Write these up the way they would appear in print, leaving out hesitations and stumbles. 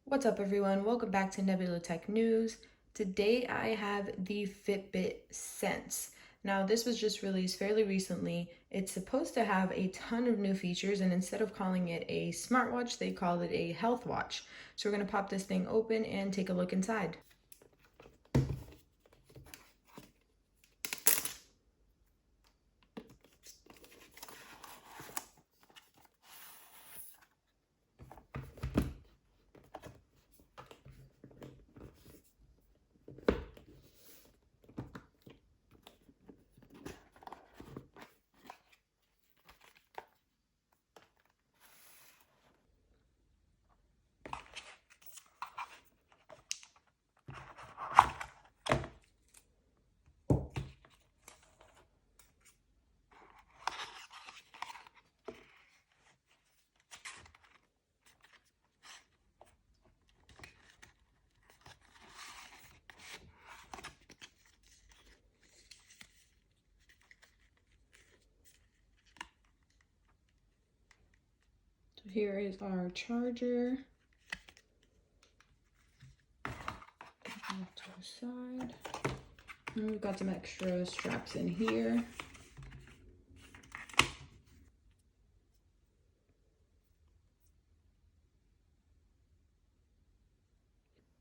What's up, everyone? Welcome back to Nebula Tech News. Today I have the FitBit Sense. Now, this was just released fairly recently. It's supposed to have a ton of new features, and instead of calling it a smartwatch, they call it a health watch. So we're going to pop this thing open and take a look inside. So here is our charger. Off to the side. And we've got some extra straps in here.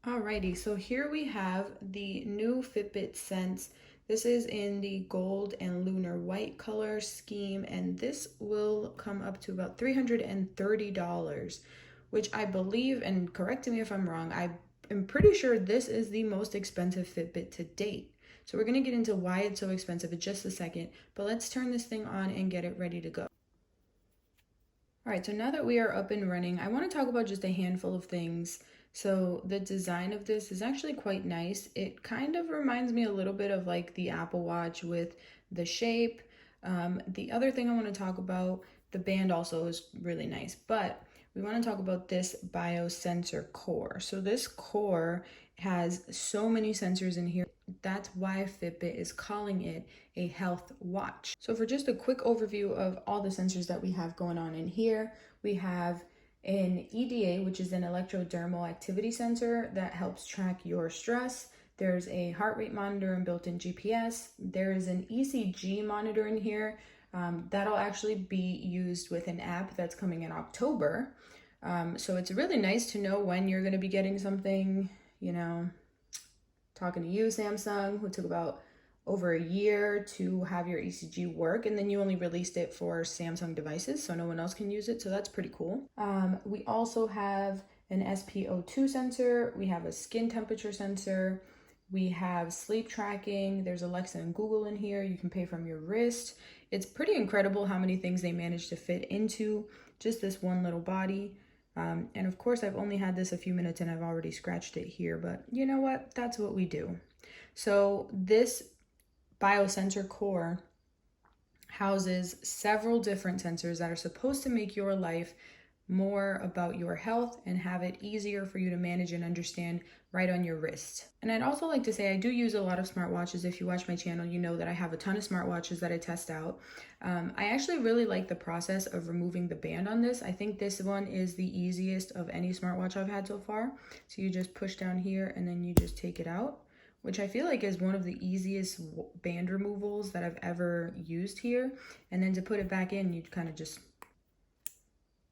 Alrighty, so here we have the new FitBit Sense. This is in the gold and lunar white color scheme, and this will come up to about $330, which I believe, and correct me if I'm wrong, I am pretty sure this is the most expensive Fitbit to date. So we're gonna get into why it's so expensive in just a second, but let's turn this thing on and get it ready to go. All right, so now that we are up and running, I want to talk about just a handful of things. So the design of this is actually quite nice. It kind of reminds me a little bit of like the Apple Watch with the shape. The other thing I want to talk about, the band also is really nice, but we want to talk about this biosensor core. So this core has so many sensors in here. That's why Fitbit is calling it a health watch. So for just a quick overview of all the sensors that we have going on in here, we have an EDA, which is an electrodermal activity sensor that helps track your stress. There's a heart rate monitor and built-in GPS. There is an ECG monitor in here. That'll actually be used with an app that's coming in October. So it's really nice to know when you're going to be getting something, you know. Talking to you, Samsung, who took about over a year to have your ECG work, and then you only released it for Samsung devices, so no one else can use it, so that's pretty cool. We also have an SpO2 sensor, we have a skin temperature sensor, we have sleep tracking, there's Alexa and Google in here, you can pay from your wrist. It's pretty incredible how many things they managed to fit into just this one little body. And of course, I've only had this a few minutes and I've already scratched it here, but you know what? That's what we do. So this biosensor core houses several different sensors that are supposed to make your life more about your health and have it easier for you to manage and understand right on your wrist. And I'd also like to say I do use a lot of smartwatches. If you watch my channel, you know that I have a ton of smartwatches that I test out. I actually really like the process of removing the band on this. I think this one is the easiest of any smartwatch I've had so far. So you just push down here and then you just take it out, which I feel like is one of the easiest band removals that I've ever used here. And then to put it back in, you kind of just...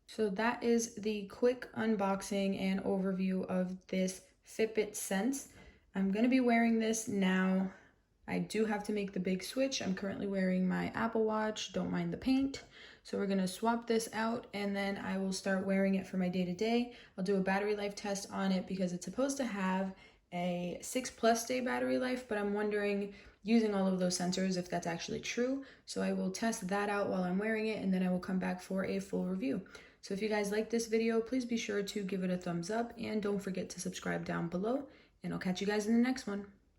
So that is the quick unboxing and overview of this FitBit Sense. I'm going to be wearing this now. I do have to make the big switch. I'm currently wearing my Apple Watch. Don't mind the paint. So we're going to swap this out and then I will start wearing it for my day-to-day. I'll do a battery life test on it because it's supposed to have a 6+ day battery life, but I'm wondering, using all of those sensors, if that's actually true. So I will test that out while I'm wearing it and then I will come back for a full review. So if you guys like this video, please be sure to give it a thumbs up and don't forget to subscribe down below, and I'll catch you guys in the next one.